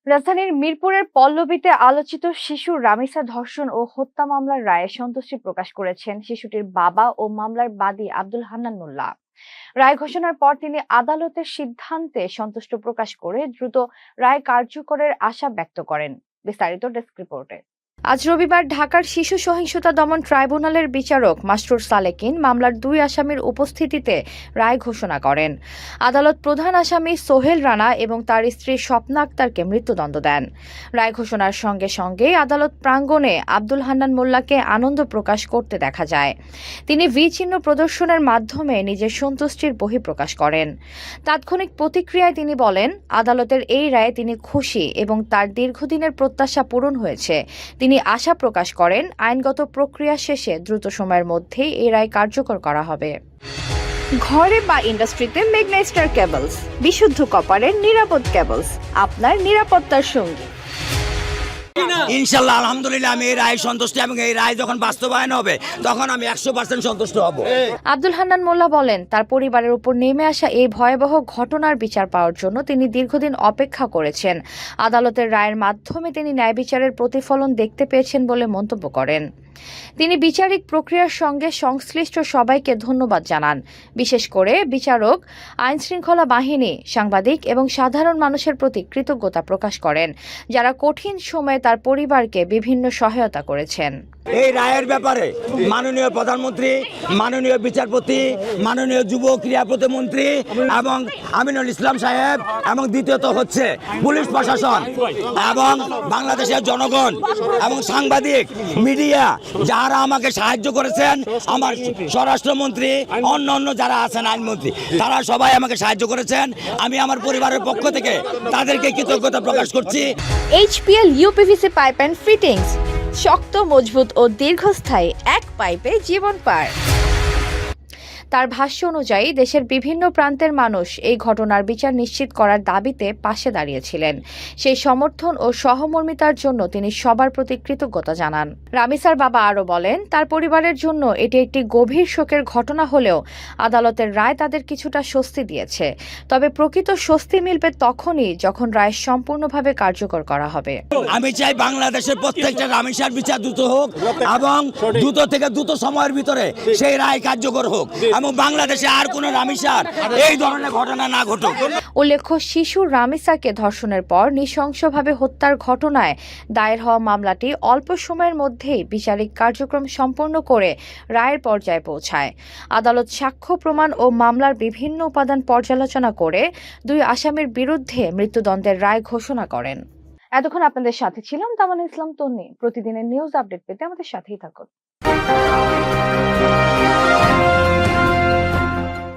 রাজধানীর মিরপুরের পল্লবীতে আলোচিত শিশু রামিসা ধর্ষণ ও হত্যা মামলার রায়ে সন্তুষ্টি প্রকাশ করেছেন শিশুটির বাবা ও মামলার বাদী আব্দুল হান্নান মোল্লা। রায় ঘোষণার পর তিনি আদালতের সিদ্ধান্তে সন্তুষ্ট প্রকাশ করে দ্রুত রায় কার্যকরের আশা ব্যক্ত করেন। বিস্তারিত ডেস্ক রিপোর্টে। আজ রবিবার ঢাকার শিশু সহিংসতা দমন ট্রাইব্যুনালের বিচারক মাসরুর সালেকিন মামলার দুই আসামির উপস্থিতিতে রায় ঘোষণা করেন। আদালত প্রধান আসামি সোহেল রানা এবং তার স্ত্রী স্বপ্না আক্তারকে মৃত্যুদণ্ড দেন। রায় ঘোষণার সঙ্গে সঙ্গে আদালত প্রাঙ্গণে আব্দুল হান্নান মোল্লাকে আনন্দ প্রকাশ করতে দেখা যায়। তিনি ভি চিহ্ন প্রদর্শনের মাধ্যমে নিজের সন্তুষ্টির বহিঃপ্রকাশ করেন। তাৎক্ষণিক প্রতিক্রিয়ায় তিনি বলেন, আদালতের এই রায়ে তিনি খুশি এবং তার দীর্ঘদিনের প্রত্যাশা পূরণ হয়েছে। তিনি আশা প্রকাশ করেন আইনগত প্রক্রিয়া শেষে দ্রুত সময়ের মধ্যেই এই রায় কার্যকর করা হবে। ঘরে বা ইন্ডাস্ট্রিতে মেঘনা স্টার কেবলস, বিশুদ্ধ কপারের নিরাপদ কেবলস, আপনার নিরাপত্তার সঙ্গী। ইনশাল্লাহ আলহামদুলিল্লাহ আমি এই রায় সন্তুষ্ট এবং এই রায় যখন বাস্তবায়ন হবে তখন আমি 100% সন্তুষ্ট হব। আব্দুল হান্নান মোল্লা বলেন, তার পরিবারের উপর নেমে আসা এই ভয়াবহ ঘটনার বিচার পাওয়ার জন্য তিনি দীর্ঘদিন অপেক্ষা করেছেন। আদালতের রায়ের মাধ্যমে তিনি ন্যায় বিচারের প্রতিফলন দেখতে পেয়েছেন বলে মন্তব্য করেন। তিনি বিচারিক প্রক্রিয়ার সঙ্গে সংশ্লিষ্ট সবাইকে ধন্যবাদ জানান, বিশেষ করে বিচারক, আইনশৃঙ্খলা বাহিনী, সাংবাদিক এবং সাধারণ মানুষের প্রতি কৃতজ্ঞতা প্রকাশ করেন, যারা কঠিন সময়ে তার পরিবারকে বিভিন্ন সহায়তা করেছেন। এই রায়ের ব্যাপারে মাননীয় প্রধানমন্ত্রী, মাননীয় বিচারপতি, মাননীয় যুব ক্রীড়া প্রতিমন্ত্রী এবং আমিনুল ইসলাম সাহেব এবং দ্বিতীয়ত হচ্ছে পুলিশ প্রশাসন এবং বাংলাদেশের জনগণ এবং সাংবাদিক, মিডিয়া যারা আমাকে সাহায্য করেছেন, আমার স্বরাষ্ট্রমন্ত্রী, অন্য যারা আছেন আইনমন্ত্রী, তারা সবাই আমাকে সাহায্য করেছেন। আমি আমার পরিবারের পক্ষ থেকে তাদেরকে কৃতজ্ঞতা প্রকাশ করছি। HPL uPVC pipe and fittings, শক্ত, মজবুত ও দীর্ঘস্থায়ী এক পাইপে জীবন পার। তার ভাষ্য অনুযায়ী দেশের বিভিন্ন প্রান্তের মানুষ এই ঘটনার বিচার নিশ্চিত করার দাবিতে পাশে দাঁড়িয়েছিলেন। সেই সমর্থন ও সহমর্মিতার জন্য তিনি সবার প্রতি কৃতজ্ঞতা জানান। রামিসার বাবা আরও বলেন, তার পরিবারের জন্য এটি একটি গভীর শোকের ঘটনা হলেও আদালতের রায় তাদের কিছুটা স্বস্তি দিয়েছে। তবে প্রকৃত স্বস্তি মিলবে তখনই যখন রায় সম্পূর্ণভাবে কার্যকর করা হবে। আমি চাই বাংলাদেশের প্রত্যেকটা রামিসার বিচার দ্রুত হোক এবং দ্রুত থেকে দ্রুত সময়ের ভিতরে সেই রায় কার্যকর হোক এবং বাংলাদেশে আর কোনো রামিসার এই ধরনের ঘটনা না ঘটুক। উল্লেখ্য, শিশু রামিসাকে ধর্ষণের পর নৃশংসভাবে হত্যার ঘটনায় দায়ের হওয়া মামলাটি অল্প সময়ের মধ্যেই বিচারিক কার্যক্রম সম্পন্ন করে রায়ের পর্যায়ে পৌঁছায়। আদালত সাক্ষ্য প্রমাণ ও মামলার বিভিন্ন উপাদান পর্যালোচনা করে দুই আসামির বিরুদ্ধে মৃত্যুদণ্ডের রায় ঘোষণা করেন। এতক্ষণ আপনাদের সাথে ছিলাম তামান্না ইসলাম তন্নি। প্রতিদিনের নিউজ আপডেট পেতে আমাদের সাথেই থাকুন।